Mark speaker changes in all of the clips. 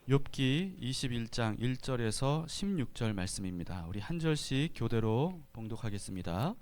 Speaker 1: 욥기 21장 1절에서 16절 말씀입니다. 우리 한 절씩 교대로 봉독하겠습니다.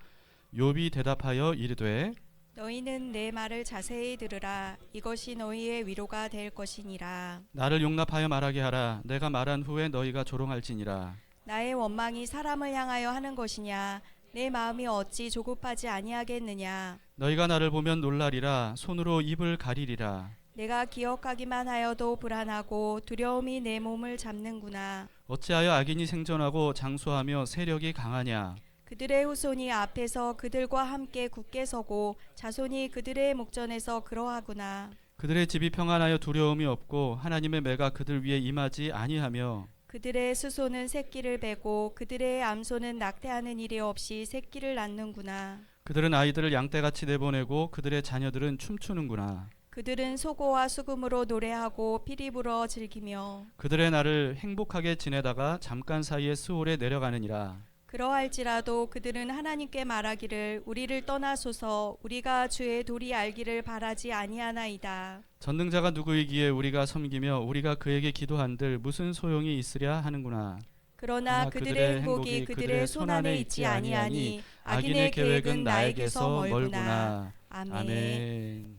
Speaker 1: 욥이 대답하여 이르되
Speaker 2: 너희는 내 말을 자세히 들으라. 이것이 너희의 위로가 될 것이니라.
Speaker 1: 나를 용납하여 말하게 하라. 내가 말한 후에 너희가 조롱할지니라.
Speaker 2: 나의 원망이 사람을 향하여 하는 것이냐? 내 마음이 어찌 조급하지 아니하겠느냐?
Speaker 1: 너희가 나를 보면 놀라리라. 손으로 입을 가리리라.
Speaker 2: 내가 기억하기만 하여도 불안하고 두려움이 내 몸을 잡는구나.
Speaker 1: 어찌하여 악인이 생존하고 장수하며 세력이 강하냐?
Speaker 2: 그들의 후손이 앞에서 그들과 함께 굳게 서고 자손이 그들의 목전에서 그러하구나.
Speaker 1: 그들의 집이 평안하여 두려움이 없고 하나님의 매가 그들 위에 임하지 아니하며
Speaker 2: 그들의 수소는 새끼를 베고 그들의 암소는 낙태하는 일이 없이 새끼를 낳는구나.
Speaker 1: 그들은 아이들을 양떼같이 내보내고 그들의 자녀들은 춤추는구나.
Speaker 2: 그들은 소고와 수금으로 노래하고 피리 불어 즐기며
Speaker 1: 그들의 날을 행복하게 지내다가 잠깐 사이에 수월에 내려가느니라.
Speaker 2: 그러할지라도 그들은 하나님께 말하기를 우리를 떠나소서. 우리가 주의 도리 알기를 바라지 아니하나이다.
Speaker 1: 전능자가 누구이기에 우리가 섬기며 우리가 그에게 기도한들 무슨 소용이 있으랴 하는구나.
Speaker 2: 그러나 그들의 행복이 그들의 손안에 있지 아니하니 악인의 계획은 나에게서 멀구나. 아멘.
Speaker 1: 아멘.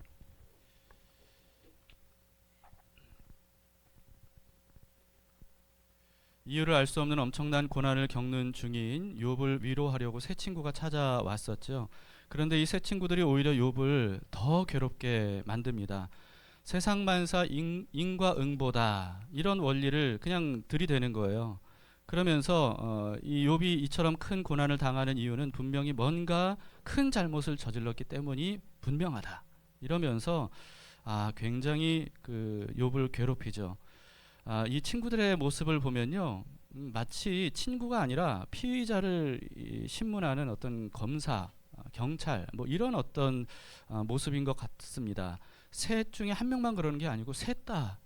Speaker 1: 이유를 알 수 없는 엄청난 고난을 겪는 중인 욥을 위로하려고 새 친구가 찾아왔었죠. 그런데 이 새 친구들이 오히려 욥을 더 괴롭게 만듭니다. 세상 만사 인과응보다 이런 원리를 그냥 들이대는 거예요. 그러면서 이 욥이 이처럼 큰 고난을 당하는 이유는 분명히 뭔가 큰 잘못을 저질렀기 때문이 분명하다. 이러면서 굉장히 그 욥을 괴롭히죠. 이 친구들의 모습을 보면요, 마치 친구가 아니라 피의자를 신문하는 어떤 검사, 경찰, 뭐 이런 어떤 모습인 것 같습니다. 셋 중에 한 명만 그러는 게 아니고 셋 다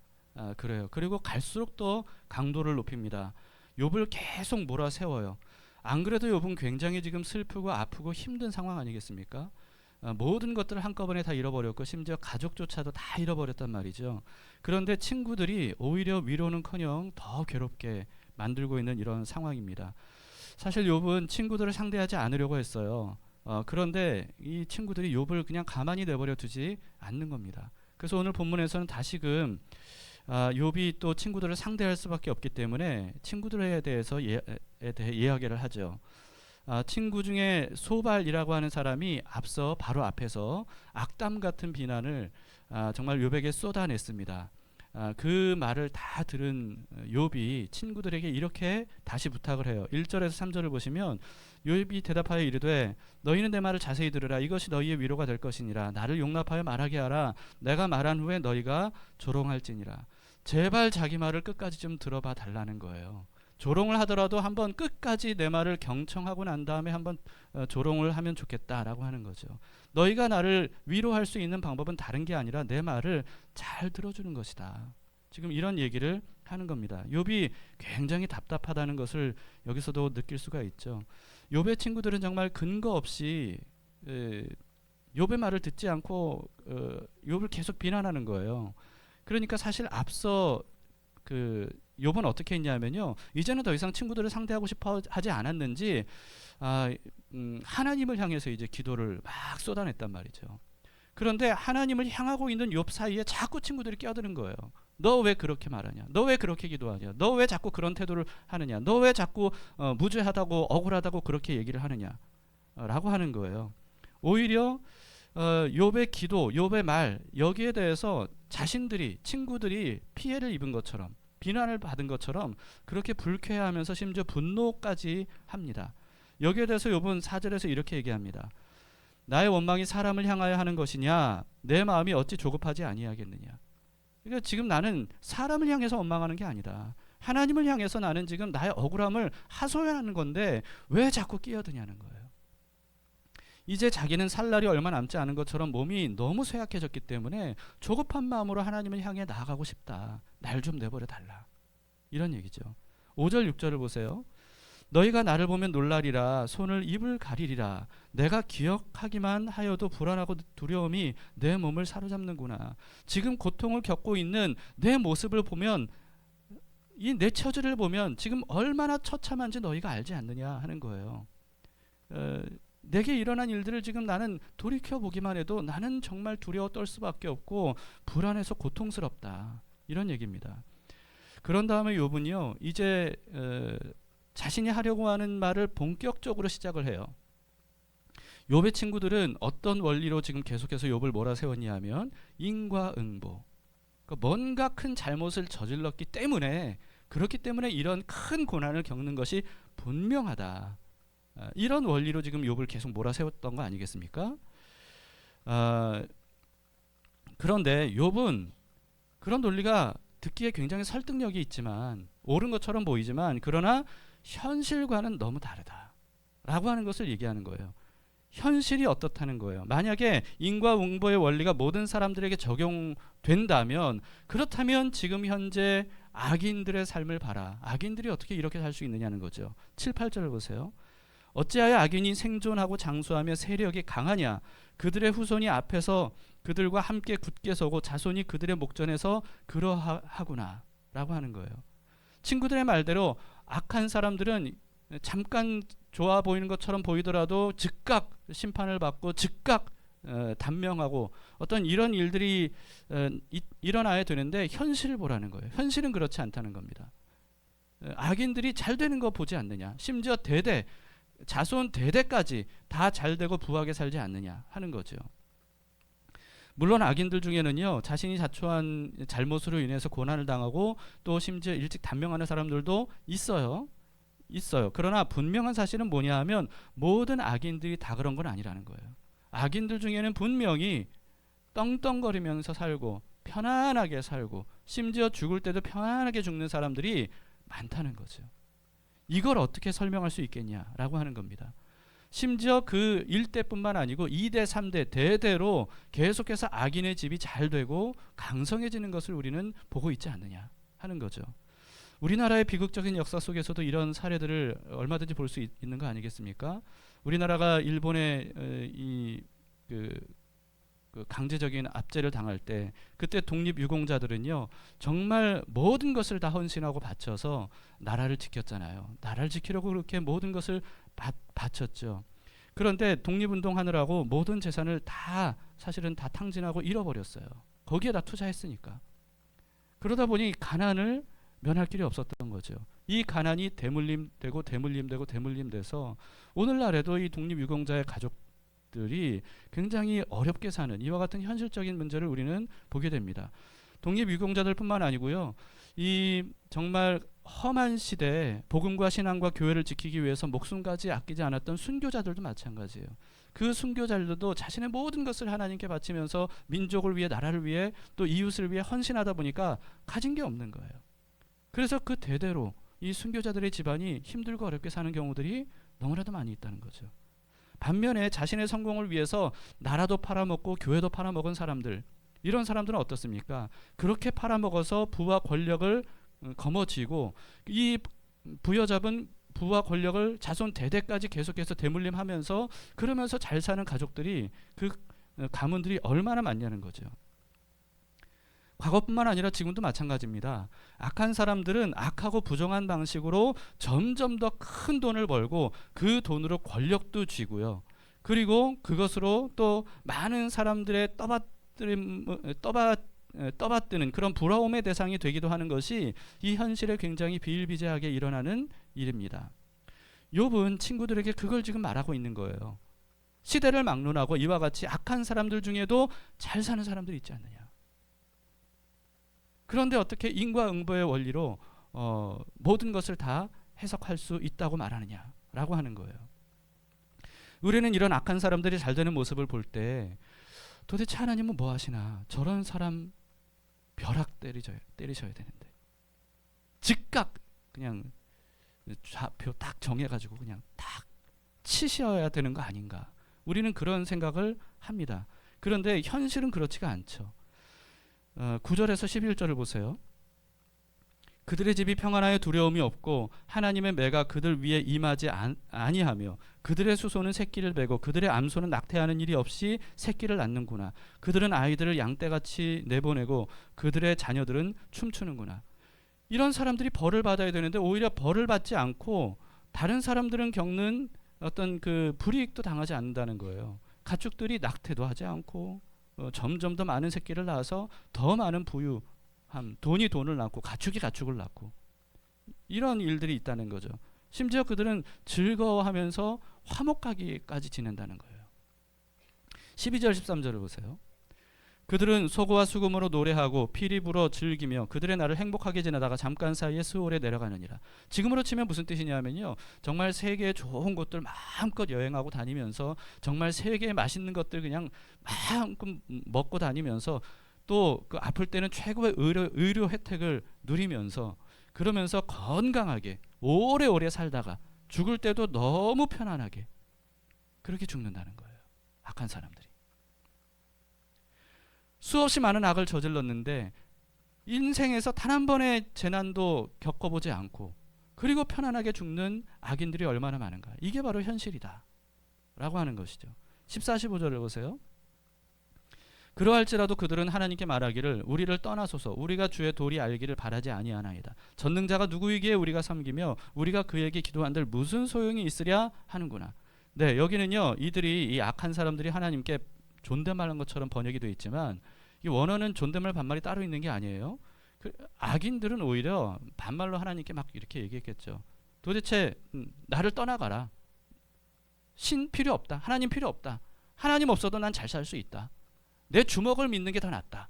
Speaker 1: 그래요. 그리고 갈수록 더 강도를 높입니다. 욥을 계속 몰아세워요. 안 그래도 욥은 굉장히 지금 슬프고 아프고 힘든 상황 아니겠습니까? 모든 것들을 한꺼번에 다 잃어버렸고 심지어 가족조차도 다 잃어버렸단 말이죠. 그런데 친구들이 오히려 위로는커녕 더 괴롭게 만들고 있는 이런 상황입니다. 사실 욥은 친구들을 상대하지 않으려고 했어요. 그런데 이 친구들이 욥을 그냥 가만히 내버려 두지 않는 겁니다. 그래서 오늘 본문에서는 다시금 욥이 또 친구들을 상대할 수밖에 없기 때문에 친구들에 대해서 대해 이야기를 하죠. 친구 중에 소발이라고 하는 사람이 앞서 바로 앞에서 악담 같은 비난을 정말 욥에게 쏟아냈습니다. 그 말을 다 들은 욥이 친구들에게 이렇게 다시 부탁을 해요. 1절에서 3절을 보시면 욥이 대답하여 이르되 너희는 내 말을 자세히 들으라. 이것이 너희의 위로가 될 것이니라. 나를 용납하여 말하게 하라. 내가 말한 후에 너희가 조롱할지니라. 제발 자기 말을 끝까지 좀 들어봐 달라는 거예요. 조롱을 하더라도 한번 끝까지 내 말을 경청하고 난 다음에 한번 조롱을 하면 좋겠다라고 하는 거죠. 너희가 나를 위로할 수 있는 방법은 다른 게 아니라 내 말을 잘 들어주는 것이다. 지금 이런 얘기를 하는 겁니다. 욥이 굉장히 답답하다는 것을 여기서도 느낄 수가 있죠. 욥의 친구들은 정말 근거 없이 욥의 말을 듣지 않고 욥을 계속 비난하는 거예요. 그러니까 사실 앞서 욥은 어떻게 했냐면요, 이제는 더 이상 친구들을 상대하고 싶어 하지 않았는지 하나님을 향해서 이제 기도를 막 쏟아냈단 말이죠. 그런데 하나님을 향하고 있는 욥 사이에 자꾸 친구들이 끼어드는 거예요. 너 왜 그렇게 말하냐? 너 왜 그렇게 기도하냐? 너 왜 자꾸 그런 태도를 하느냐? 너 왜 자꾸 무죄하다고 억울하다고 그렇게 얘기를 하느냐? 라고 하는 거예요. 오히려 욥의 기도, 욥의 말, 여기에 대해서 자신들이, 친구들이 피해를 입은 것처럼, 비난을 받은 것처럼 그렇게 불쾌해하면서 심지어 분노까지 합니다. 여기에 대해서 욥은 4절에서 이렇게 얘기합니다. 나의 원망이 사람을 향하여 하는 것이냐? 내 마음이 어찌 조급하지 아니하겠느냐? 그러니까 지금 나는 사람을 향해서 원망하는 게 아니다. 하나님을 향해서 나는 지금 나의 억울함을 하소연하는 건데 왜 자꾸 끼어드냐는 거예요. 이제 자기는 살 날이 얼마 남지 않은 것처럼 몸이 너무 쇠약해졌기 때문에 조급한 마음으로 하나님을 향해 나아가고 싶다. 날 좀 내버려 달라. 이런 얘기죠. 5절 6절을 보세요. 너희가 나를 보면 놀라리라. 손을 입을 가리리라. 내가 기억하기만 하여도 불안하고 두려움이 내 몸을 사로잡는구나. 지금 고통을 겪고 있는 내 모습을 보면 이 내 처지를 보면 지금 얼마나 처참한지 너희가 알지 않느냐 하는 거예요. 내게 일어난 일들을 지금 나는 돌이켜 보기만 해도 나는 정말 두려워 떨 수밖에 없고 불안해서 고통스럽다, 이런 얘기입니다. 그런 다음에 욥은요 이제 자신이 하려고 하는 말을 본격적으로 시작을 해요. 욥의 친구들은 어떤 원리로 지금 계속해서 욥을 몰아세웠냐 하면 인과응보, 그러니까 뭔가 큰 잘못을 저질렀기 때문에, 그렇기 때문에 이런 큰 고난을 겪는 것이 분명하다, 이런 원리로 지금 욥을 계속 몰아세웠던 거 아니겠습니까? 그런데 욥은 그런 논리가 듣기에 굉장히 설득력이 있지만, 옳은 것처럼 보이지만, 그러나 현실과는 너무 다르다라고 하는 것을 얘기하는 거예요. 현실이 어떻다는 거예요. 만약에 인과응보의 원리가 모든 사람들에게 적용된다면, 그렇다면 지금 현재 악인들의 삶을 봐라. 악인들이 어떻게 이렇게 살 수 있느냐는 거죠. 7, 8절을 보세요. 어찌하여 악인이 생존하고 장수하며 세력이 강하냐. 그들의 후손이 앞에서 그들과 함께 굳게 서고 자손이 그들의 목전에서 그러하구나 라고 하는 거예요. 친구들의 말대로 악한 사람들은 잠깐 좋아 보이는 것처럼 보이더라도 즉각 심판을 받고 즉각 단명하고 어떤 이런 일들이 일어나야 되는데, 현실을 보라는 거예요. 현실은 그렇지 않다는 겁니다. 악인들이 잘 되는 거 보지 않느냐, 심지어 대대 자손 대대까지 다 잘 되고 부하게 살지 않느냐 하는 거죠. 물론 악인들 중에는요 자신이 자초한 잘못으로 인해서 고난을 당하고 또 심지어 일찍 단명하는 사람들도 있어요. 그러나 분명한 사실은 뭐냐 하면 모든 악인들이 다 그런 건 아니라는 거예요. 악인들 중에는 분명히 떵떵거리면서 살고 편안하게 살고 심지어 죽을 때도 편안하게 죽는 사람들이 많다는 거죠. 이걸 어떻게 설명할 수 있겠냐라고 하는 겁니다. 심지어 그 1대뿐만 아니고 2대, 3대 대대로 계속해서 악인의 집이 잘 되고 강성해지는 것을 우리는 보고 있지 않느냐 하는 거죠. 우리나라의 비극적인 역사 속에서도 이런 사례들을 얼마든지 볼 수 있는 거 아니겠습니까? 우리나라가 일본의 그 강제적인 압제를 당할 때, 그때 독립유공자들은요 정말 모든 것을 다 헌신하고 바쳐서 나라를 지켰잖아요. 나라를 지키려고 그렇게 모든 것을 바쳤죠. 그런데 독립운동하느라고 모든 재산을 다 사실은 다 탕진하고 잃어버렸어요. 거기에 다 투자했으니까. 그러다 보니 가난을 면할 길이 없었던 거죠. 이 가난이 대물림되고 대물림돼서 오늘날에도 이 독립유공자의 가족들이 굉장히 어렵게 사는 이와 같은 현실적인 문제를 우리는 보게 됩니다. 독립유공자들뿐만 아니고요, 이 정말 험한 시대에 복음과 신앙과 교회를 지키기 위해서 목숨까지 아끼지 않았던 순교자들도 마찬가지예요. 그 순교자들도 자신의 모든 것을 하나님께 바치면서 민족을 위해, 나라를 위해, 또 이웃을 위해 헌신하다 보니까 가진 게 없는 거예요. 그래서 그 대대로 이 순교자들의 집안이 힘들고 어렵게 사는 경우들이 너무나도 많이 있다는 거죠. 반면에 자신의 성공을 위해서 나라도 팔아먹고 교회도 팔아먹은 사람들, 이런 사람들은 어떻습니까? 그렇게 팔아먹어서 부와 권력을 거머쥐고 이 부여잡은 부와 권력을 자손 대대까지 계속해서 대물림하면서, 그러면서 잘 사는 가족들이, 그 가문들이 얼마나 많냐는 거죠. 과거뿐만 아니라 지금도 마찬가지입니다. 악한 사람들은 악하고 부정한 방식으로 점점 더 큰 돈을 벌고 그 돈으로 권력도 쥐고요. 그리고 그것으로 또 많은 사람들의 떠받드는 그런 부러움의 대상이 되기도 하는 것이 이 현실에 굉장히 비일비재하게 일어나는 일입니다. 욥은 친구들에게 그걸 지금 말하고 있는 거예요. 시대를 막론하고 이와 같이 악한 사람들 중에도 잘 사는 사람들이 있지 않느냐. 그런데 어떻게 인과응보의 원리로 모든 것을 다 해석할 수 있다고 말하느냐라고 하는 거예요. 우리는 이런 악한 사람들이 잘 되는 모습을 볼 때 도대체 하나님은 뭐 하시나, 저런 사람 벼락 때리셔야 되는데 즉각 그냥 좌표 딱 정해가지고 그냥 딱 치셔야 되는 거 아닌가, 우리는 그런 생각을 합니다. 그런데 현실은 그렇지가 않죠. 9절에서 11절을 보세요. 그들의 집이 평안하여 두려움이 없고 하나님의 매가 그들 위에 임하지 아니하며 그들의 수소는 새끼를 베고 그들의 암소는 낙태하는 일이 없이 새끼를 낳는구나. 그들은 아이들을 양떼같이 내보내고 그들의 자녀들은 춤추는구나. 이런 사람들이 벌을 받아야 되는데 오히려 벌을 받지 않고 다른 사람들은 겪는 어떤 그 불이익도 당하지 않는다는 거예요. 가축들이 낙태도 하지 않고 점점 더 많은 새끼를 낳아서 더 많은 부유함, 돈이 돈을 낳고 가축이 가축을 낳고 이런 일들이 있다는 거죠. 심지어 그들은 즐거워하면서 화목하기까지 지낸다는 거예요. 12절 13절을 보세요. 그들은 소고와 수금으로 노래하고 피리 불어 즐기며 그들의 날을 행복하게 지내다가 잠깐 사이에 스올에 내려가느니라. 지금으로 치면 무슨 뜻이냐면요, 정말 세계의 좋은 곳들 마음껏 여행하고 다니면서 정말 세계의 맛있는 것들 그냥 마음껏 먹고 다니면서 또 그 아플 때는 최고의 의료 혜택을 누리면서 그러면서 건강하게 오래오래 살다가 죽을 때도 너무 편안하게 그렇게 죽는다는 거예요. 악한 사람들이. 수없이 많은 악을 저질렀는데 인생에서 단 한 번의 재난도 겪어보지 않고 그리고 편안하게 죽는 악인들이 얼마나 많은가. 이게 바로 현실이다 라고 하는 것이죠. 14, 15절을 보세요. 그러할지라도 그들은 하나님께 말하기를 우리를 떠나소서 우리가 주의 도리 알기를 바라지 아니하나이다. 전능자가 누구이기에 우리가 섬기며 우리가 그에게 기도한들 무슨 소용이 있으랴 하는구나. 네, 여기는요, 이들이 이 악한 사람들이 하나님께 존댓말한 것처럼 번역이 되어 있지만 이 원어는 존댓말 반말이 따로 있는 게 아니에요. 악인들은 오히려 반말로 하나님께 막 이렇게 얘기했겠죠. 도대체 나를 떠나가라. 신 필요 없다. 하나님 필요 없다. 하나님 없어도 난 잘 살 수 있다. 내 주먹을 믿는 게 더 낫다.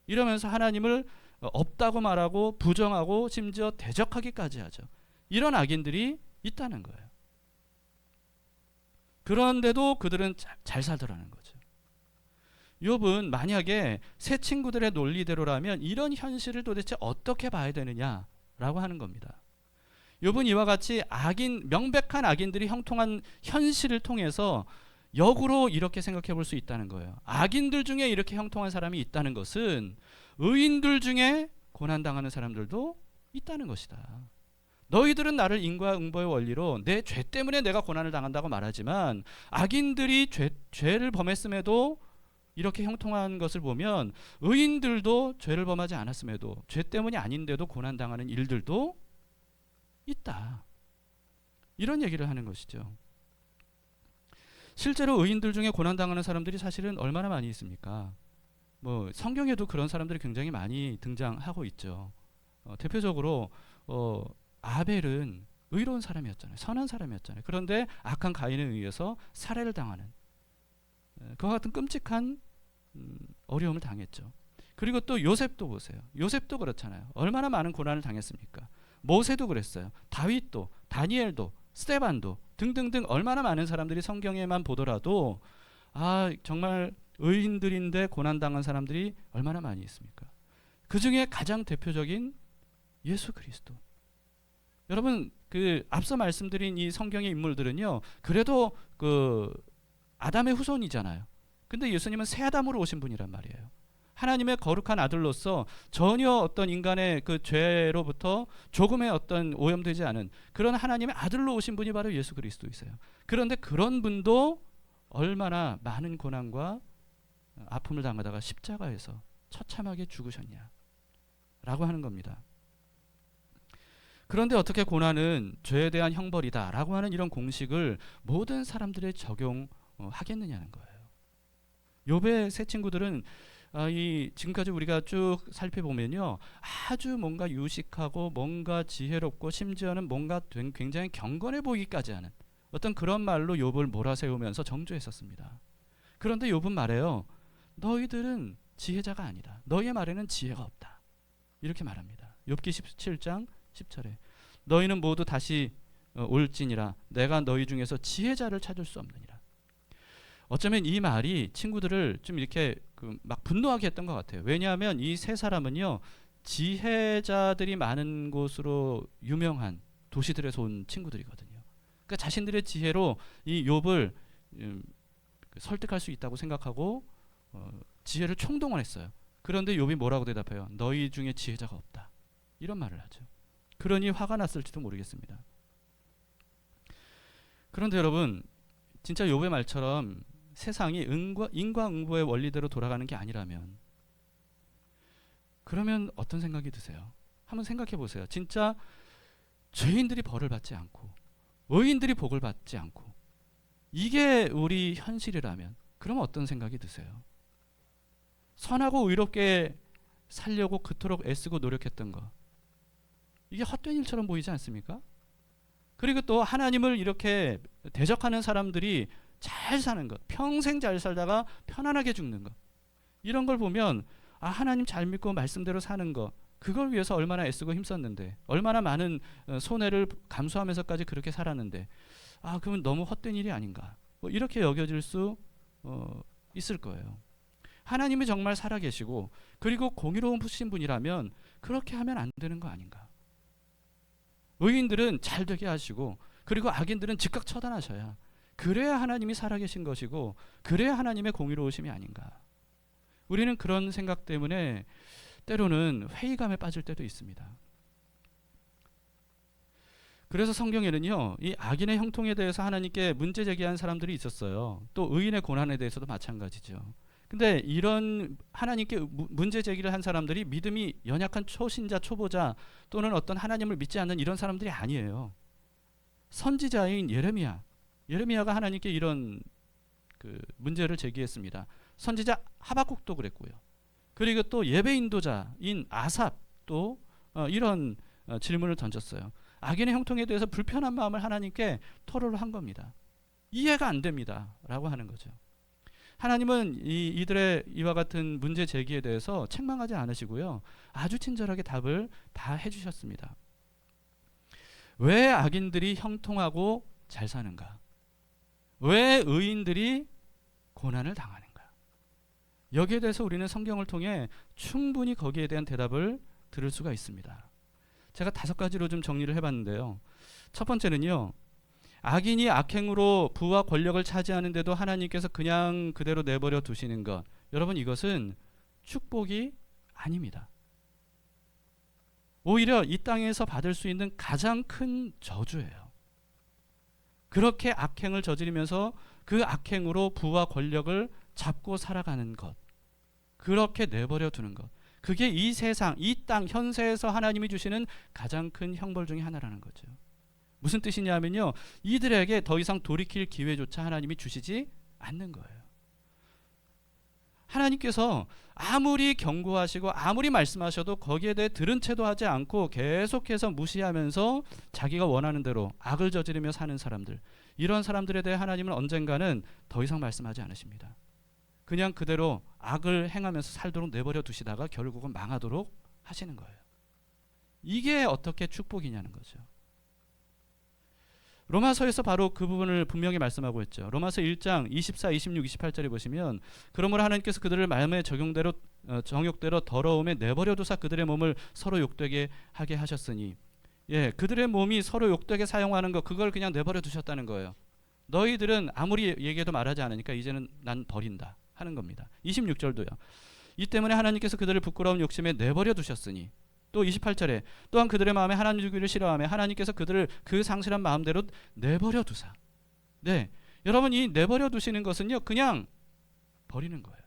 Speaker 1: 이러면서 하나님을 없다고 말하고 부정하고 심지어 대적하기까지 하죠. 이런 악인들이 있다는 거예요. 그런데도 그들은 잘 살더라는 거죠. 욥은 만약에 새 친구들의 논리대로라면 이런 현실을 도대체 어떻게 봐야 되느냐라고 하는 겁니다. 욥은 이와 같이 명백한 악인들이 형통한 현실을 통해서 역으로 이렇게 생각해 볼 수 있다는 거예요. 악인들 중에 이렇게 형통한 사람이 있다는 것은 의인들 중에 고난당하는 사람들도 있다는 것이다. 너희들은 나를 인과응보의 원리로 내 죄 때문에 내가 고난을 당한다고 말하지만 악인들이 죄를 범했음에도 이렇게 형통한 것을 보면 의인들도 죄를 범하지 않았음에도 죄 때문이 아닌데도 고난당하는 일들도 있다. 이런 얘기를 하는 것이죠. 실제로 의인들 중에 고난당하는 사람들이 사실은 얼마나 많이 있습니까? 뭐 성경에도 그런 사람들이 굉장히 많이 등장하고 있죠. 대표적으로 아벨은 의로운 사람이었잖아요. 선한 사람이었잖아요. 그런데 악한 가인에 의해서 살해를 당하는 그와 같은 끔찍한 어려움을 당했죠. 그리고 또 요셉도 보세요. 요셉도 그렇잖아요. 얼마나 많은 고난을 당했습니까? 모세도 그랬어요. 다윗도, 다니엘도, 스데반도 등등등 얼마나 많은 사람들이 성경에만 보더라도 정말 의인들인데 고난당한 사람들이 얼마나 많이 있습니까? 그 중에 가장 대표적인 예수 그리스도. 여러분, 그 앞서 말씀드린 이 성경의 인물들은요, 그래도 그 아담의 후손이잖아요. 근데 예수님은 새 아담으로 오신 분이란 말이에요. 하나님의 거룩한 아들로서 전혀 어떤 인간의 그 죄로부터 조금의 어떤 오염되지 않은 그런 하나님의 아들로 오신 분이 바로 예수 그리스도이세요. 그런데 그런 분도 얼마나 많은 고난과 아픔을 당하다가 십자가에서 처참하게 죽으셨냐 라고 하는 겁니다. 그런데 어떻게 고난은 죄에 대한 형벌이다 라고 하는 이런 공식을 모든 사람들에 적용하겠느냐는 거예요. 욥의 세 친구들은 지금까지 우리가 쭉 살펴보면요, 아주 뭔가 유식하고 뭔가 지혜롭고 심지어는 뭔가 굉장히 경건해 보이기까지 하는 어떤 그런 말로 욥을 몰아세우면서 정죄했었습니다. 그런데 욥은 말해요. 너희들은 지혜자가 아니다. 너희의 말에는 지혜가 없다. 이렇게 말합니다. 욥기 17장 10절에 너희는 모두 다시 올지니라 내가 너희 중에서 지혜자를 찾을 수 없느니라. 어쩌면 이 말이 친구들을 좀 이렇게 막 분노하게 했던 것 같아요. 왜냐하면 이 세 사람은요, 지혜자들이 많은 곳으로 유명한 도시들에서 온 친구들이거든요. 그러니까 자신들의 지혜로 이 욥을 설득할 수 있다고 생각하고 지혜를 총동원했어요. 그런데 욥이 뭐라고 대답해요? 너희 중에 지혜자가 없다. 이런 말을 하죠. 그러니 화가 났을지도 모르겠습니다. 그런데 여러분, 진짜 욥의 말처럼 세상이 인과응보의 원리대로 돌아가는 게 아니라면 그러면 어떤 생각이 드세요? 한번 생각해 보세요. 진짜 죄인들이 벌을 받지 않고 의인들이 복을 받지 않고 이게 우리 현실이라면 그럼 어떤 생각이 드세요? 선하고 의롭게 살려고 그토록 애쓰고 노력했던 거 이게 헛된 일처럼 보이지 않습니까? 그리고 또 하나님을 이렇게 대적하는 사람들이 잘 사는 것, 평생 잘 살다가 편안하게 죽는 것 이런 걸 보면 아 하나님 잘 믿고 말씀대로 사는 거 그걸 위해서 얼마나 애쓰고 힘썼는데 얼마나 많은 손해를 감수하면서까지 그렇게 살았는데 아 그러면 너무 헛된 일이 아닌가 뭐 이렇게 여겨질 수 있을 거예요. 하나님이 정말 살아계시고 그리고 공의로우신 분이라면 그렇게 하면 안 되는 거 아닌가. 의인들은 잘 되게 하시고 그리고 악인들은 즉각 처단하셔야 그래야 하나님이 살아계신 것이고 그래야 하나님의 공의로우심이 아닌가. 우리는 그런 생각 때문에 때로는 회의감에 빠질 때도 있습니다. 그래서 성경에는요, 이 악인의 형통에 대해서 하나님께 문제 제기한 사람들이 있었어요. 또 의인의 고난에 대해서도 마찬가지죠. 근데 이런 하나님께 문제 제기를 한 사람들이 믿음이 연약한 초신자, 초보자 또는 어떤 하나님을 믿지 않는 이런 사람들이 아니에요. 선지자인 예레미야가 하나님께 이런 그 문제를 제기했습니다. 선지자 하박국도 그랬고요. 그리고 또 예배 인도자인 아삽도 이런 질문을 던졌어요. 악인의 형통에 대해서 불편한 마음을 하나님께 토로를 한 겁니다. 이해가 안 됩니다. 라고 하는 거죠. 하나님은 이들의 이와 같은 문제 제기에 대해서 책망하지 않으시고요. 아주 친절하게 답을 다 해주셨습니다. 왜 악인들이 형통하고 잘 사는가? 왜 의인들이 고난을 당하는가? 여기에 대해서 우리는 성경을 통해 충분히 거기에 대한 대답을 들을 수가 있습니다. 제가 5가지로 좀 정리를 해봤는데요. 첫 번째는요. 악인이 악행으로 부와 권력을 차지하는데도 하나님께서 그냥 그대로 내버려 두시는 것. 여러분 이것은 축복이 아닙니다. 오히려 이 땅에서 받을 수 있는 가장 큰 저주예요. 그렇게 악행을 저지르면서 그 악행으로 부와 권력을 잡고 살아가는 것. 그렇게 내버려 두는 것. 그게 이 세상, 이 땅, 현세에서 하나님이 주시는 가장 큰 형벌 중에 하나라는 거죠. 무슨 뜻이냐면요. 이들에게 더 이상 돌이킬 기회조차 하나님이 주시지 않는 거예요. 하나님께서 아무리 경고하시고 아무리 말씀하셔도 거기에 대해 들은 채도 하지 않고 계속해서 무시하면서 자기가 원하는 대로 악을 저지르며 사는 사람들, 이런 사람들에 대해 하나님은 언젠가는 더 이상 말씀하지 않으십니다. 그냥 그대로 악을 행하면서 살도록 내버려 두시다가 결국은 망하도록 하시는 거예요. 이게 어떻게 축복이냐는 거죠. 로마서에서 바로 그 부분을 분명히 말씀하고 있죠. 로마서 1장 24, 26, 28절에 보시면 그러므로 하나님께서 그들을 마음의 정욕대로 더러움에 내버려 두사 그들의 몸을 서로 욕되게 하게 하셨으니 그들의 몸이 서로 욕되게 사용하는 거 그걸 그냥 내버려 두셨다는 거예요. 너희들은 아무리 얘기해도 말하지 않으니까 이제는 난 버린다 하는 겁니다. 26절도요. 이 때문에 하나님께서 그들을 부끄러운 욕심에 내버려 두셨으니 또 28절에 또한 그들의 마음에 하나님 주기를 싫어하며 하나님께서 그들을 그 상실한 마음대로 내버려 두사. 네, 여러분 이 내버려 두시는 것은요 그냥 버리는 거예요.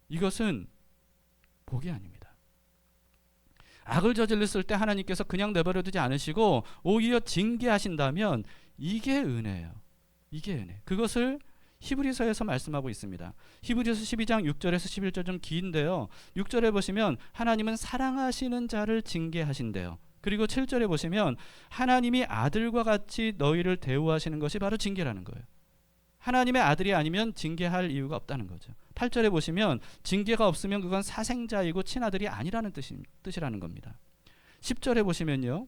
Speaker 1: 이것은 복이 아닙니다. 악을 저질렀을 때 하나님께서 그냥 내버려 두지 않으시고 오히려 징계하신다면 이게 은혜예요. 이게 은혜. 그것을 히브리서에서 말씀하고 있습니다. 히브리서 12장 6절에서 11절 좀 긴데요. 6절에 보시면 하나님은 사랑하시는 자를 징계하신대요. 그리고 7절에 보시면 하나님이 아들과 같이 너희를 대우하시는 것이 바로 징계라는 거예요. 하나님의 아들이 아니면 징계할 이유가 없다는 거죠. 8절에 보시면 징계가 없으면 그건 사생자이고 친아들이 아니라는 뜻이라는 겁니다. 10절에 보시면요.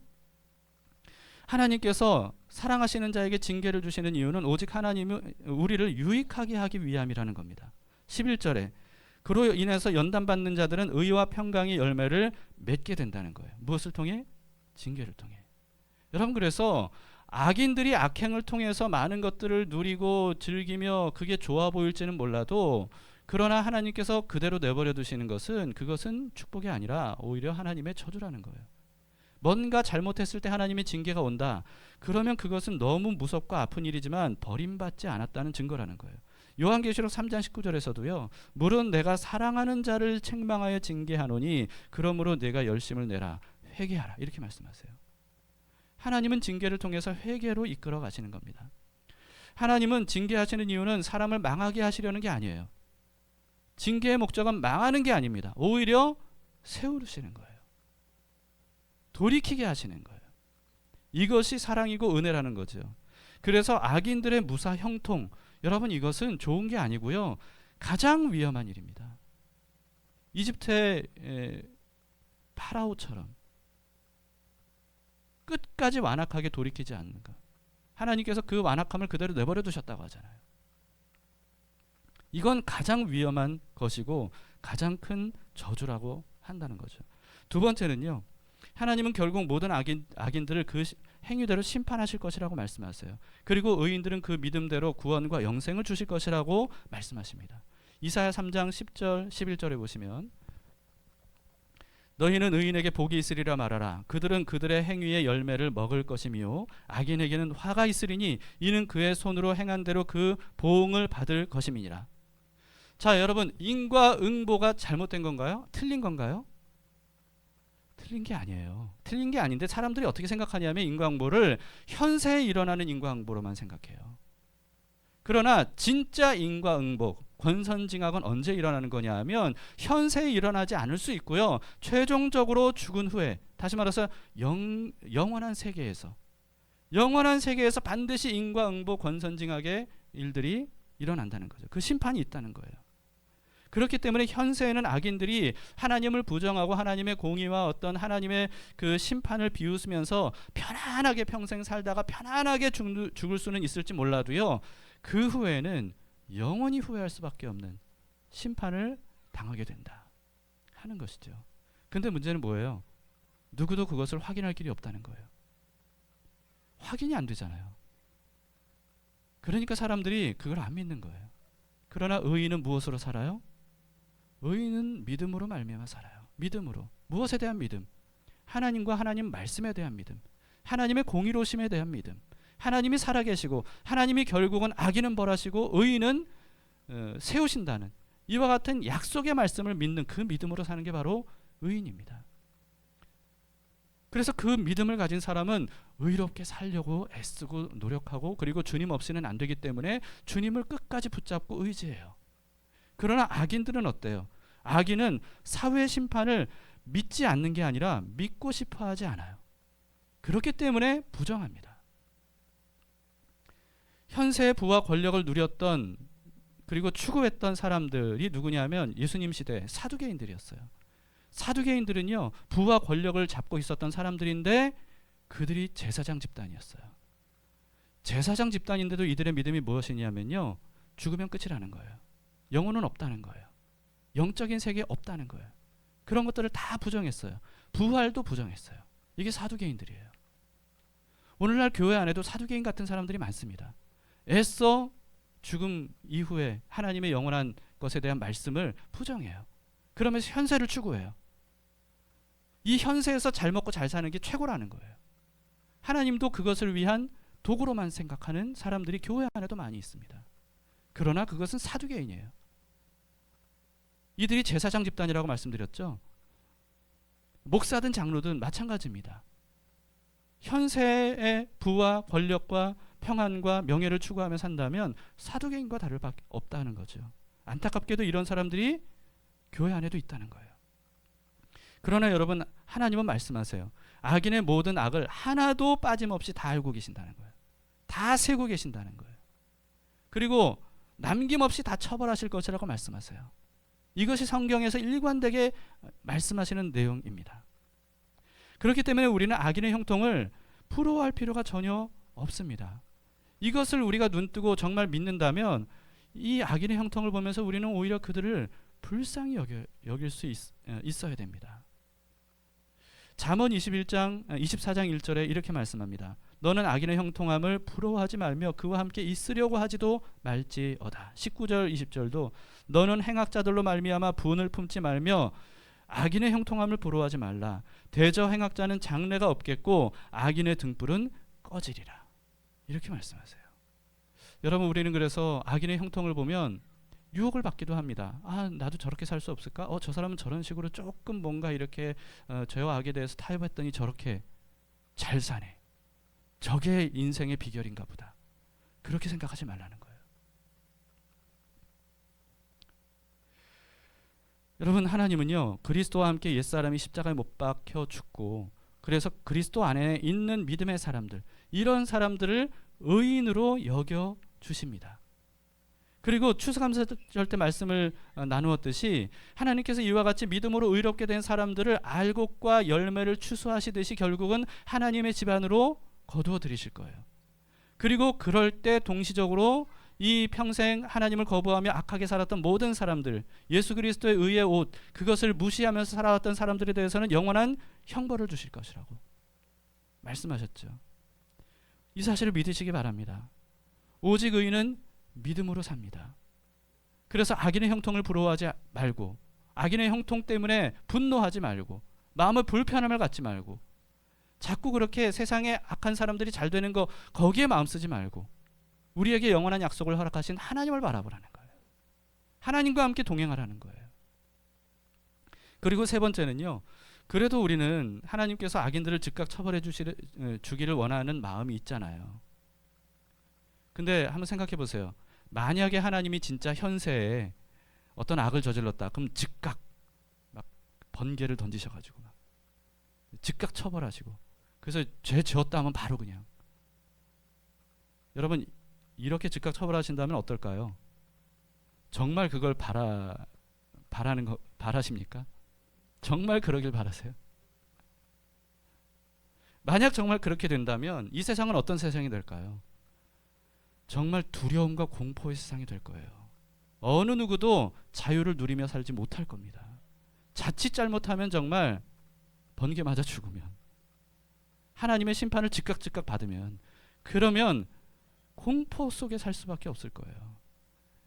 Speaker 1: 하나님께서 사랑하시는 자에게 징계를 주시는 이유는 오직 하나님이 우리를 유익하게 하기 위함이라는 겁니다. 11절에 그로 인해서 연단받는 자들은 의와 평강의 열매를 맺게 된다는 거예요. 무엇을 통해? 징계를 통해. 여러분 그래서 악인들이 악행을 통해서 많은 것들을 누리고 즐기며 그게 좋아 보일지는 몰라도 그러나 하나님께서 그대로 내버려 두시는 것은 그것은 축복이 아니라 오히려 하나님의 저주라는 거예요. 뭔가 잘못했을 때 하나님의 징계가 온다. 그러면 그것은 너무 무섭고 아픈 일이지만 버림받지 않았다는 증거라는 거예요. 요한계시록 3장 19절에서도요. 물은 내가 사랑하는 자를 책망하여 징계하노니 그러므로 내가 열심을 내라 회개하라 이렇게 말씀하세요. 하나님은 징계를 통해서 회개로 이끌어 가시는 겁니다. 하나님은 징계하시는 이유는 사람을 망하게 하시려는 게 아니에요. 징계의 목적은 망하는 게 아닙니다. 오히려 세우시는 거예요. 돌이키게 하시는 거예요. 이것이 사랑이고 은혜라는 거죠. 그래서 악인들의 무사 형통, 여러분 이것은 좋은 게 아니고요. 가장 위험한 일입니다. 이집트의 파라오처럼 끝까지 완악하게 돌이키지 않는 것. 하나님께서 그 완악함을 그대로 내버려 두셨다고 하잖아요. 이건 가장 위험한 것이고 가장 큰 저주라고 한다는 거죠. 두 번째는요. 하나님은 결국 모든 악인들을 그 행위대로 심판하실 것이라고 말씀하세요. 그리고 의인들은 그 믿음대로 구원과 영생을 주실 것이라고 말씀하십니다. 이사야 3장 10절 11절에 보시면 너희는 의인에게 복이 있으리라 말하라. 그들은 그들의 행위의 열매를 먹을 것이며 악인에게는 화가 있으리니 이는 그의 손으로 행한 대로 그 보응을 받을 것임이니라. 자, 여러분 인과응보가 잘못된 건가요? 틀린 건가요? 틀린 게 아니에요. 틀린 게 아닌데 사람들이 어떻게 생각하냐면 인과응보를 현세에 일어나는 인과응보로만 생각해요. 그러나 진짜 인과응보, 권선징악은 언제 일어나는 거냐 하면 현세에 일어나지 않을 수 있고요. 최종적으로 죽은 후에 다시 말해서 영원한 세계에서 반드시 인과응보, 권선징악의 일들이 일어난다는 거죠. 그 심판이 있다는 거예요. 그렇기 때문에 현세에는 악인들이 하나님을 부정하고 하나님의 공의와 어떤 하나님의 그 심판을 비웃으면서 편안하게 평생 살다가 편안하게 죽을 수는 있을지 몰라도요. 그 후에는 영원히 후회할 수밖에 없는 심판을 당하게 된다 하는 것이죠. 근데 문제는 뭐예요? 누구도 그것을 확인할 길이 없다는 거예요. 확인이 안 되잖아요. 그러니까 사람들이 그걸 안 믿는 거예요. 그러나 의인은 무엇으로 살아요? 의인은 믿음으로 말미암아 살아요. 믿음으로. 무엇에 대한 믿음? 하나님과 하나님 말씀에 대한 믿음. 하나님의 공의로우심에 대한 믿음. 하나님이 살아계시고 하나님이 결국은 악인은 벌하시고 의인은 세우신다는 이와 같은 약속의 말씀을 믿는 그 믿음으로 사는 게 바로 의인입니다. 그래서 그 믿음을 가진 사람은 의롭게 살려고 애쓰고 노력하고 그리고 주님 없이는 안 되기 때문에 주님을 끝까지 붙잡고 의지해요. 그러나 악인들은 어때요? 악인은 사회 심판을 믿지 않는 게 아니라 믿고 싶어 하지 않아요. 그렇기 때문에 부정합니다. 현세의 부와 권력을 누렸던 그리고 추구했던 사람들이 누구냐면 예수님 시대 사두개인들이었어요. 사두개인들은요 부와 권력을 잡고 있었던 사람들인데 그들이 제사장 집단이었어요. 제사장 집단인데도 이들의 믿음이 무엇이냐면요 죽으면 끝이라는 거예요. 영혼은 없다는 거예요. 영적인 세계에 없다는 거예요. 그런 것들을 다 부정했어요. 부활도 부정했어요. 이게 사두개인들이에요. 오늘날 교회 안에도 사두개인 같은 사람들이 많습니다. 애써 죽음 이후에 하나님의 영원한 것에 대한 말씀을 부정해요. 그러면서 현세를 추구해요. 이 현세에서 잘 먹고 잘 사는 게 최고라는 거예요. 하나님도 그것을 위한 도구로만 생각하는 사람들이 교회 안에도 많이 있습니다. 그러나 그것은 사두개인이에요. 이들이 제사장 집단이라고 말씀드렸죠. 목사든 장로든 마찬가지입니다. 현세의 부와 권력과 평안과 명예를 추구하며 산다면 사두개인과 다를 밖에 없다는 거죠. 안타깝게도 이런 사람들이 교회 안에도 있다는 거예요. 그러나 여러분 하나님은 말씀하세요. 악인의 모든 악을 하나도 빠짐없이 다 알고 계신다는 거예요. 다 세고 계신다는 거예요. 그리고 남김없이 다 처벌하실 것이라고 말씀하세요. 이것이 성경에서 일관되게 말씀하시는 내용입니다. 그렇기 때문에 우리는 악인의 형통을 부러워할 필요가 전혀 없습니다. 이것을 우리가 눈뜨고 정말 믿는다면 이 악인의 형통을 보면서 우리는 오히려 그들을 불쌍히 여길 수 있어야 됩니다. 잠언 24장 1절에 이렇게 말씀합니다. 너는 악인의 형통함을 부러워하지 말며 그와 함께 있으려고 하지도 말지어다. 19절 20절도 너는 행악자들로 말미암아 분을 품지 말며 악인의 형통함을 부러워하지 말라. 대저 행악자는 장래가 없겠고 악인의 등불은 꺼지리라. 이렇게 말씀하세요. 여러분, 우리는 그래서 악인의 형통을 보면 유혹을 받기도 합니다. 아, 나도 저렇게 살 수 없을까? 저 사람은 저런 식으로 조금 뭔가 이렇게 죄와 악에 대해서 타협했더니 저렇게 잘 사네. 저게 인생의 비결인가 보다. 그렇게 생각하지 말라는 거예요. 여러분, 하나님은요, 그리스도와 함께 옛사람이 십자가에 못 박혀 죽고, 그래서 그리스도 안에 있는 믿음의 사람들, 이런 사람들을 의인으로 여겨 주십니다. 그리고 추수감사절 때 말씀을 나누었듯이 하나님께서 이와 같이 믿음으로 의롭게 된 사람들을 알곡과 열매를 추수하시듯이 결국은 하나님의 집안으로 거두어 들이실 거예요. 그리고 그럴 때 동시적으로 이 평생 하나님을 거부하며 악하게 살았던 모든 사람들, 예수 그리스도의 의의 옷, 그것을 무시하면서 살아왔던 사람들에 대해서는 영원한 형벌을 주실 것이라고 말씀하셨죠. 이 사실을 믿으시기 바랍니다. 오직 의인은 믿음으로 삽니다. 그래서 악인의 형통을 부러워하지 말고, 악인의 형통 때문에 분노하지 말고, 마음의 불편함을 갖지 말고, 자꾸 그렇게 세상에 악한 사람들이 잘 되는 거 거기에 마음 쓰지 말고, 우리에게 영원한 약속을 허락하신 하나님을 바라보라는 거예요. 하나님과 함께 동행하라는 거예요. 그리고 세 번째는요, 그래도 우리는 하나님께서 악인들을 즉각 처벌해 주기를 원하는 마음이 있잖아요. 근데 한번 생각해 보세요. 만약에 하나님이 진짜 현세에 어떤 악을 저질렀다, 그럼 즉각 막 번개를 던지셔가지고 막 즉각 처벌하시고, 그래서 죄 지었다 하면 바로 그냥, 여러분, 이렇게 즉각 처벌하신다면 어떨까요? 정말 그걸 바라십니까? 정말 그러길 바라세요? 만약 정말 그렇게 된다면 이 세상은 어떤 세상이 될까요? 정말 두려움과 공포의 세상이 될 거예요. 어느 누구도 자유를 누리며 살지 못할 겁니다. 자칫 잘못하면 정말 번개 맞아 죽으면, 하나님의 심판을 즉각 받으면, 그러면 공포 속에 살 수밖에 없을 거예요.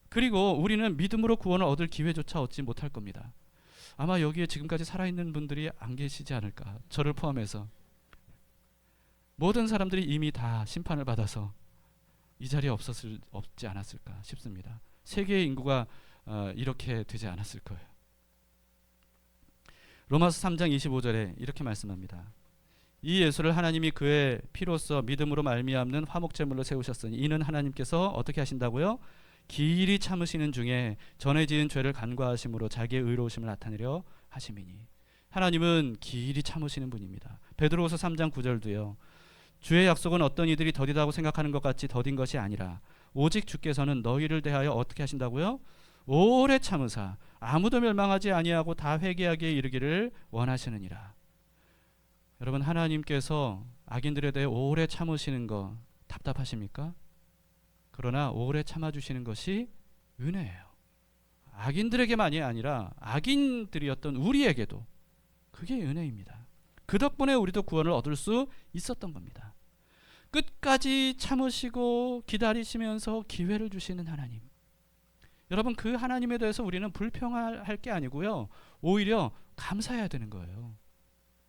Speaker 1: 그리고 우리는 믿음으로 구원을 얻을 기회조차 얻지 못할 겁니다. 아마 여기에 지금까지 살아있는 분들이 안 계시지 않을까, 저를 포함해서. 모든 사람들이 이미 다 심판을 받아서 이 자리에 없지 않았을까 싶습니다. 세계의 인구가 이렇게 되지 않았을 거예요. 로마서 3장 25절에 이렇게 말씀합니다. 이 예수를 하나님이 그의 피로써 믿음으로 말미암는 화목제물로 세우셨으니 이는 하나님께서 어떻게 하신다고요? 길이 참으시는 중에 전에 지은 죄를 간과하심으로 자기의 의로우심을 나타내려 하심이니. 하나님은 길이 참으시는 분입니다. 베드로후서 3장 9절도요. 주의 약속은 어떤 이들이 더디다고 생각하는 것 같이 더딘 것이 아니라 오직 주께서는 너희를 대하여 어떻게 하신다고요? 오래 참으사 아무도 멸망하지 아니하고 다 회개하기에 이르기를 원하시느니라. 여러분, 하나님께서 악인들에 대해 오래 참으시는 거 답답하십니까? 그러나 오래 참아주시는 것이 은혜예요. 악인들에게만이 아니라 악인들이었던 우리에게도 그게 은혜입니다. 그 덕분에 우리도 구원을 얻을 수 있었던 겁니다. 끝까지 참으시고 기다리시면서 기회를 주시는 하나님. 여러분, 그 하나님에 대해서 우리는 불평할 게 아니고요, 오히려 감사해야 되는 거예요.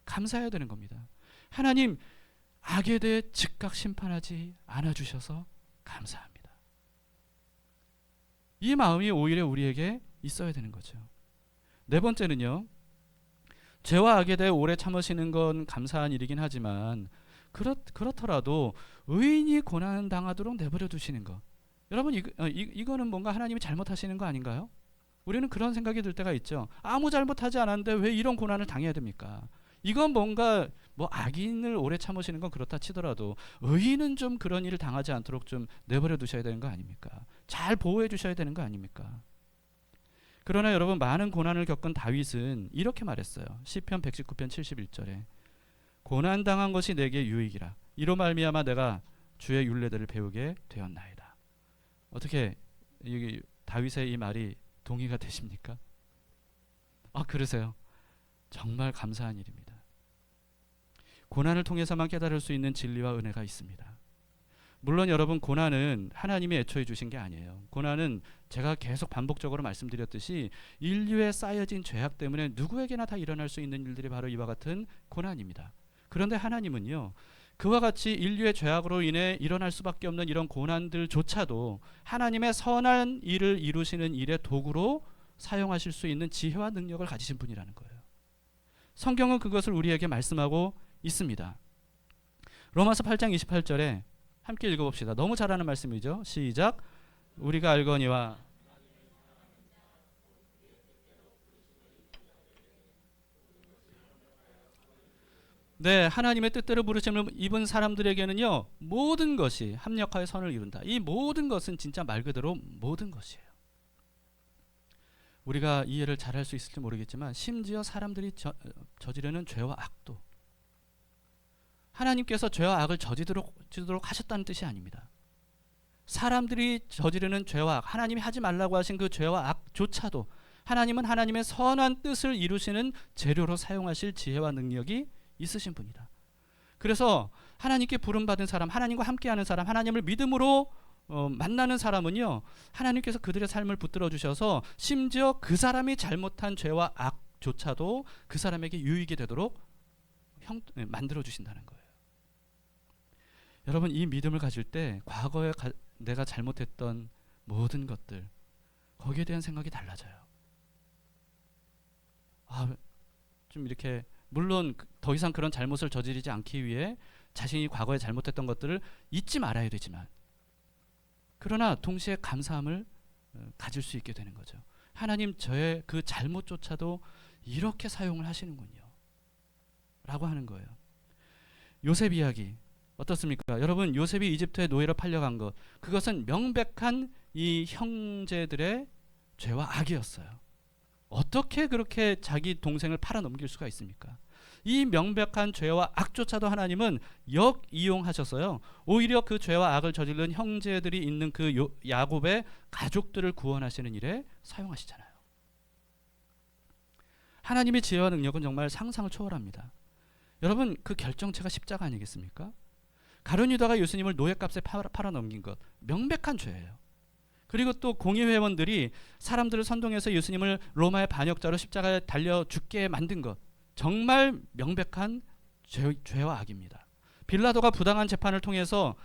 Speaker 1: 감사해야 되는 겁니다. 하나님, 악에 대해 즉각 심판하지 않아 주셔서 감사합니다. 이 마음이 오히려 우리에게 있어야 되는 거죠. 네 번째는요, 죄와 악에 대해 오래 참으시는 건 감사한 일이긴 하지만 그렇더라도 의인이 고난 당하도록 내버려 두시는 것, 여러분, 이거는 뭔가 하나님이 잘못하시는 거 아닌가요? 우리는 그런 생각이 들 때가 있죠. 아무 잘못하지 않았는데 왜 이런 고난을 당해야 됩니까? 이건 뭔가 악인을 오래 참으시는 건 그렇다 치더라도 의인은 좀 그런 일을 당하지 않도록 좀 내버려 두셔야 되는 거 아닙니까? 잘 보호해 주셔야 되는 거 아닙니까? 그러나 여러분, 많은 고난을 겪은 다윗은 이렇게 말했어요. 시편 119편 71절에 고난 당한 것이 내게 유익이라 이로 말미암아 내가 주의 율례들을 배우게 되었나이다. 어떻게 다윗의 이 말이 동의가 되십니까? 그러세요? 정말 감사한 일입니다. 고난을 통해서만 깨달을 수 있는 진리와 은혜가 있습니다. 물론 여러분, 고난은 하나님이 애초에 주신 게 아니에요. 고난은 제가 계속 반복적으로 말씀드렸듯이 인류에 쌓여진 죄악 때문에 누구에게나 다 일어날 수 있는 일들이 바로 이와 같은 고난입니다. 그런데 하나님은요, 그와 같이 인류의 죄악으로 인해 일어날 수밖에 없는 이런 고난들조차도 하나님의 선한 일을 이루시는 일의 도구로 사용하실 수 있는 지혜와 능력을 가지신 분이라는 거예요. 성경은 그것을 우리에게 말씀하고 있습니다. 로마서 8장 28절에 함께 읽어봅시다. 너무 잘하는 말씀이죠. 시작. 우리가 알거니와 네, 하나님의 뜻대로 부르심을 입은 사람들에게는요, 모든 것이 합력하여 선을 이룬다. 이 모든 것은 진짜 말 그대로 모든 것이에요. 우리가 이해를 잘할 수 있을지 모르겠지만 심지어 사람들이 저지르는 죄와 악도 하나님께서 죄와 악을 저지르도록 하셨다는 뜻이 아닙니다. 사람들이 저지르는 죄와 악, 하나님이 하지 말라고 하신 그 죄와 악조차도 하나님은 하나님의 선한 뜻을 이루시는 재료로 사용하실 지혜와 능력이 있으신 분이다. 그래서 하나님께 부름받은 사람, 하나님과 함께하는 사람, 하나님을 믿음으로 만나는 사람은요, 하나님께서 그들의 삶을 붙들어 주셔서 심지어 그 사람이 잘못한 죄와 악조차도 그 사람에게 유익이 되도록 만들어 주신다는 거예요. 여러분, 이 믿음을 가질 때 과거에 내가 잘못했던 모든 것들, 거기에 대한 생각이 달라져요. 좀 이렇게, 물론 더 이상 그런 잘못을 저지르지 않기 위해 자신이 과거에 잘못했던 것들을 잊지 말아야 되지만, 그러나 동시에 감사함을 가질 수 있게 되는 거죠. 하나님, 저의 그 잘못조차도 이렇게 사용을 하시는군요 라고 하는 거예요. 요셉 이야기 어떻습니까? 여러분, 요셉이 이집트의 노예로 팔려간 것, 그것은 명백한 이 형제들의 죄와 악이었어요. 어떻게 그렇게 자기 동생을 팔아넘길 수가 있습니까? 이 명백한 죄와 악조차도 하나님은 역이용하셔서요, 오히려 그 죄와 악을 저지른 형제들이 있는 그 야곱의 가족들을 구원하시는 일에 사용하시잖아요. 하나님의 지혜와 능력은 정말 상상을 초월합니다. 여러분, 그 결정체가 십자가 아니겠습니까? 가룟 유다가 예수님을 노예값에 팔아넘긴 것, 명백한 죄예요. 그리고 또 공의회원들이 사람들을 선동해서 예수님을 로마의 반역자로 십자가에 달려 죽게 만든 것, 정말 명백한 죄와 악입니다. 빌라도가 부당한 재판을 통해서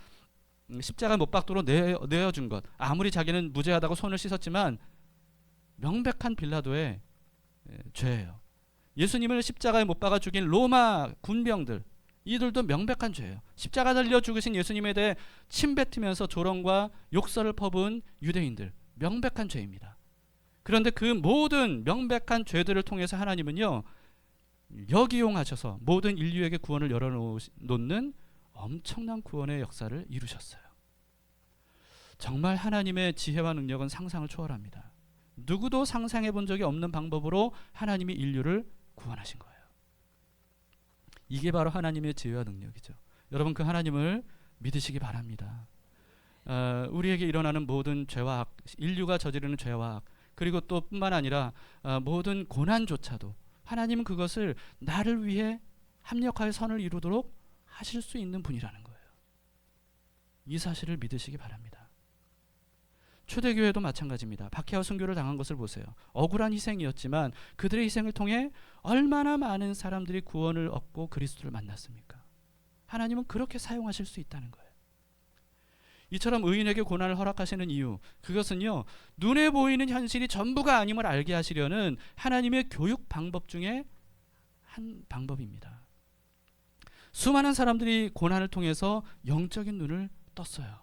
Speaker 1: 십자가 못 박도록 내어준 것, 아무리 자기는 무죄하다고 손을 씻었지만 명백한 빌라도의 죄예요. 예수님을 십자가에 못 박아 죽인 로마 군병들, 이들도 명백한 죄예요. 십자가 달려 죽으신 예수님에 대해 침뱉으면서 조롱과 욕설을 퍼부은 유대인들, 명백한 죄입니다. 그런데 그 모든 명백한 죄들을 통해서 하나님은요, 역이용하셔서 모든 인류에게 구원을 열어놓는 엄청난 구원의 역사를 이루셨어요. 정말 하나님의 지혜와 능력은 상상을 초월합니다. 누구도 상상해 본 적이 없는 방법으로 하나님이 인류를 구원하신 거예요. 이게 바로 하나님의 지혜와 능력이죠. 여러분, 그 하나님을 믿으시기 바랍니다. 우리에게 일어나는 모든 죄와 악, 인류가 저지르는 죄와 악, 그리고 또 뿐만 아니라 모든 고난조차도 하나님은 그것을 나를 위해 합력하여 선을 이루도록 하실 수 있는 분이라는 거예요. 이 사실을 믿으시기 바랍니다. 초대교회도 마찬가지입니다. 박해와 순교를 당한 것을 보세요. 억울한 희생이었지만 그들의 희생을 통해 얼마나 많은 사람들이 구원을 얻고 그리스도를 만났습니까? 하나님은 그렇게 사용하실 수 있다는 거예요. 이처럼 의인에게 고난을 허락하시는 이유, 그것은요, 눈에 보이는 현실이 전부가 아님을 알게 하시려는 하나님의 교육 방법 중에 한 방법입니다. 수많은 사람들이 고난을 통해서 영적인 눈을 떴어요.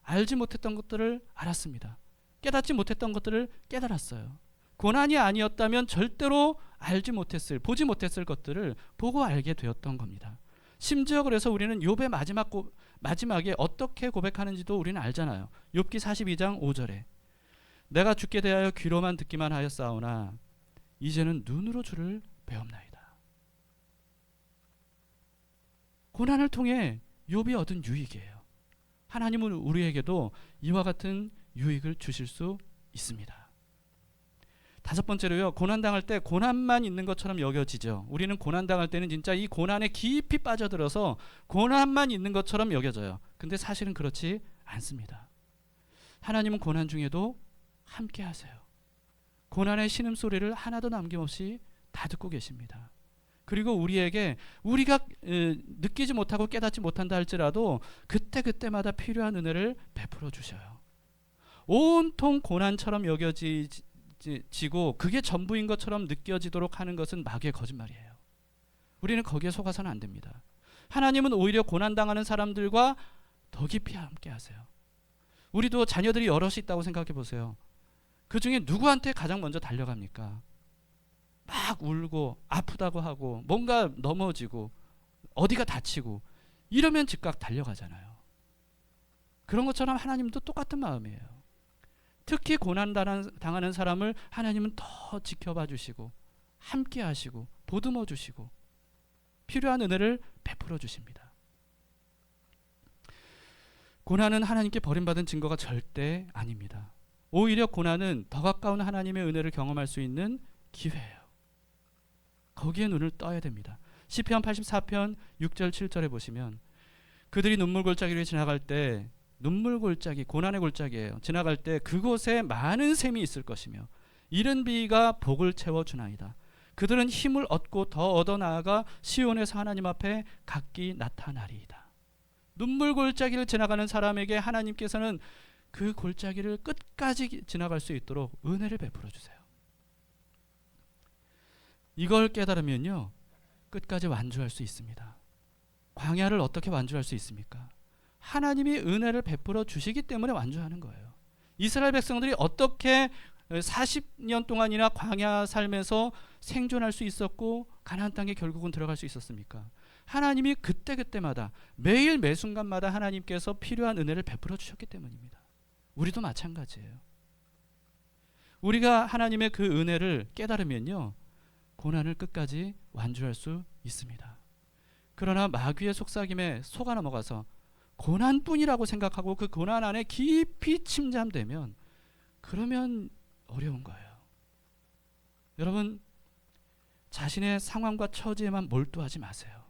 Speaker 1: 알지 못했던 것들을 알았습니다. 깨닫지 못했던 것들을 깨달았어요. 고난이 아니었다면 절대로 보지 못했을 것들을 보고 알게 되었던 겁니다. 심지어 그래서 우리는 욥의 마지막에 어떻게 고백하는지도 우리는 알잖아요. 욥기 42장 5절에 내가 주께 대하여 귀로만 듣기만 하였사오나 이제는 눈으로 주를 배웁나이다. 고난을 통해 욥이 얻은 유익이에요. 하나님은 우리에게도 이와 같은 유익을 주실 수 있습니다. 다섯 번째로요, 고난당할 때 고난만 있는 것처럼 여겨지죠. 우리는 고난당할 때는 진짜 이 고난에 깊이 빠져들어서 고난만 있는 것처럼 여겨져요. 근데 사실은 그렇지 않습니다. 하나님은 고난 중에도 함께 하세요. 고난의 신음소리를 하나도 남김없이 다 듣고 계십니다. 그리고 우리에게 우리가 느끼지 못하고 깨닫지 못한다 할지라도 그때그때마다 필요한 은혜를 베풀어 주셔요. 온통 고난처럼 여겨지고 그게 전부인 것처럼 느껴지도록 하는 것은 마귀의 거짓말이에요. 우리는 거기에 속아서는 안 됩니다. 하나님은 오히려 고난당하는 사람들과 더 깊이 함께 하세요. 우리도 자녀들이 여럿이 있다고 생각해 보세요. 그 중에 누구한테 가장 먼저 달려갑니까? 막 울고 아프다고 하고 뭔가 넘어지고 어디가 다치고 이러면 즉각 달려가잖아요. 그런 것처럼 하나님도 똑같은 마음이에요. 특히 고난 당하는 사람을 하나님은 더 지켜봐 주시고 함께 하시고 보듬어 주시고 필요한 은혜를 베풀어 주십니다. 고난은 하나님께 버림받은 증거가 절대 아닙니다. 오히려 고난은 더 가까운 하나님의 은혜를 경험할 수 있는 기회예요. 거기에 눈을 떠야 됩니다. 시편 84편 6절 7절에 보시면 그들이 눈물 골짜기를 지나갈 때, 눈물 골짜기, 고난의 골짜기예요. 지나갈 때 그곳에 많은 샘이 있을 것이며 이른 비가 복을 채워주나이다. 그들은 힘을 얻고 더 얻어 나아가 시온에서 하나님 앞에 각기 나타나리이다. 눈물 골짜기를 지나가는 사람에게 하나님께서는 그 골짜기를 끝까지 지나갈 수 있도록 은혜를 베풀어 주세요. 이걸 깨달으면요, 끝까지 완주할 수 있습니다. 광야를 어떻게 완주할 수 있습니까? 하나님이 은혜를 베풀어 주시기 때문에 완주하는 거예요. 이스라엘 백성들이 어떻게 40년 동안이나 광야 삶에서 생존할 수 있었고 가나안 땅에 결국은 들어갈 수 있었습니까? 하나님이 그때그때마다 매일 매순간마다 하나님께서 필요한 은혜를 베풀어 주셨기 때문입니다. 우리도 마찬가지예요. 우리가 하나님의 그 은혜를 깨달으면요, 고난을 끝까지 완주할 수 있습니다. 그러나 마귀의 속삭임에 속아 넘어가서 고난뿐이라고 생각하고 그 고난 안에 깊이 침잠되면 그러면 어려운 거예요. 여러분, 자신의 상황과 처지에만 몰두하지 마세요.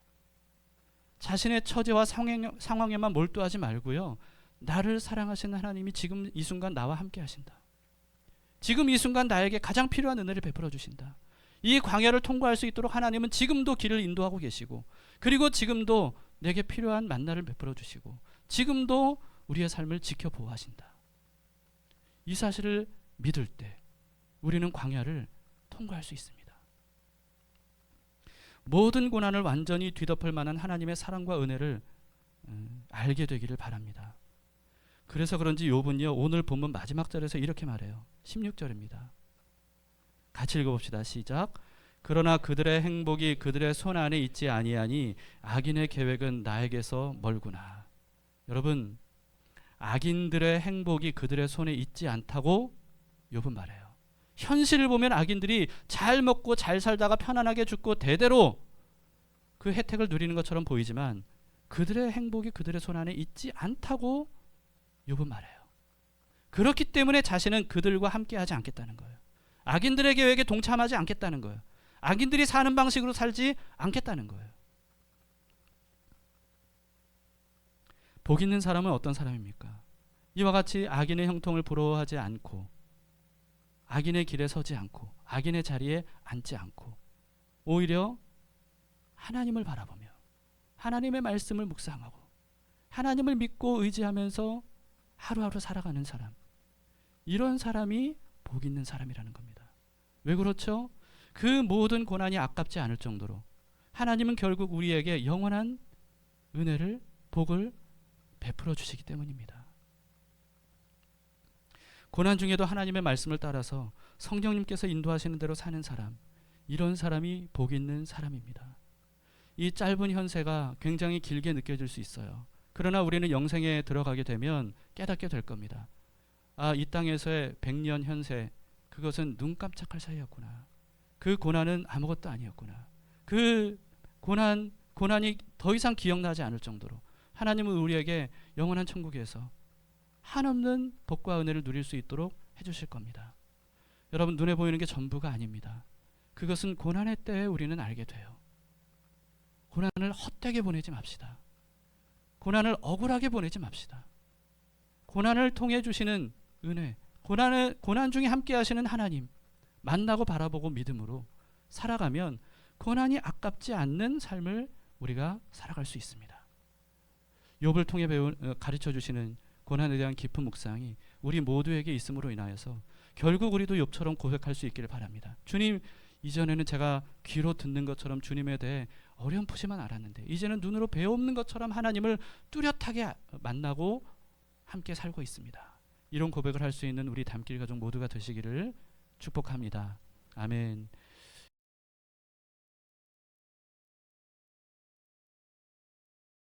Speaker 1: 자신의 처지와 상황에만 몰두하지 말고요, 나를 사랑하시는 하나님이 지금 이 순간 나와 함께 하신다. 지금 이 순간 나에게 가장 필요한 은혜를 베풀어 주신다. 이 광야를 통과할 수 있도록 하나님은 지금도 길을 인도하고 계시고, 그리고 지금도 내게 필요한 만나를 베풀어 주시고, 지금도 우리의 삶을 지켜보호하신다. 이 사실을 믿을 때 우리는 광야를 통과할 수 있습니다. 모든 고난을 완전히 뒤덮을 만한 하나님의 사랑과 은혜를 알게 되기를 바랍니다. 그래서 그런지 욥은요, 오늘 본문 마지막 절에서 이렇게 말해요. 16절입니다. 같이 읽어봅시다. 시작. 그러나 그들의 행복이 그들의 손 안에 있지 아니하니 악인의 계획은 나에게서 멀구나. 여러분, 악인들의 행복이 그들의 손에 있지 않다고 욥은 말해요. 현실을 보면 악인들이 잘 먹고 잘 살다가 편안하게 죽고 대대로 그 혜택을 누리는 것처럼 보이지만 그들의 행복이 그들의 손 안에 있지 않다고 욥은 말해요. 그렇기 때문에 자신은 그들과 함께하지 않겠다는 거예요. 악인들의 계획에 동참하지 않겠다는 거예요. 악인들이 사는 방식으로 살지 않겠다는 거예요. 복 있는 사람은 어떤 사람입니까? 이와 같이 악인의 형통을 부러워하지 않고, 악인의 길에 서지 않고, 악인의 자리에 앉지 않고, 오히려 하나님을 바라보며 하나님의 말씀을 묵상하고 하나님을 믿고 의지하면서 하루하루 살아가는 사람, 이런 사람이 복 있는 사람이라는 겁니다. 왜 그렇죠? 그 모든 고난이 아깝지 않을 정도로 하나님은 결국 우리에게 영원한 은혜를, 복을 베풀어 주시기 때문입니다. 고난 중에도 하나님의 말씀을 따라서 성령님께서 인도하시는 대로 사는 사람, 이런 사람이 복 있는 사람입니다. 이 짧은 현세가 굉장히 길게 느껴질 수 있어요. 그러나 우리는 영생에 들어가게 되면 깨닫게 될 겁니다. 아, 이 땅에서의 100년 현세, 그것은 눈 깜짝할 사이였구나. 그 고난은 아무것도 아니었구나. 그 고난이 더 이상 기억나지 않을 정도로 하나님은 우리에게 영원한 천국에서 한없는 복과 은혜를 누릴 수 있도록 해주실 겁니다. 여러분, 눈에 보이는 게 전부가 아닙니다. 그것은 고난의 때에 우리는 알게 돼요. 고난을 헛되게 보내지 맙시다. 고난을 억울하게 보내지 맙시다. 고난을 통해 주시는 은혜, 고난 중에 함께 하시는 하나님 만나고 바라보고 믿음으로 살아가면 고난이 아깝지 않는 삶을 우리가 살아갈 수 있습니다. 욥을 통해 가르쳐 주시는 고난에 대한 깊은 묵상이 우리 모두에게 있음으로 인하여서 결국 우리도 욥처럼 고백할 수 있기를 바랍니다. 주님, 이전에는 제가 귀로 듣는 것처럼 주님에 대해 어렴풋이만 알았는데 이제는 눈으로 배옵는 것처럼 하나님을 뚜렷하게 만나고 함께 살고 있습니다. 이런 고백을 할 수 있는 우리 담길 가족 모두가 되시기를 축복합니다. 아멘.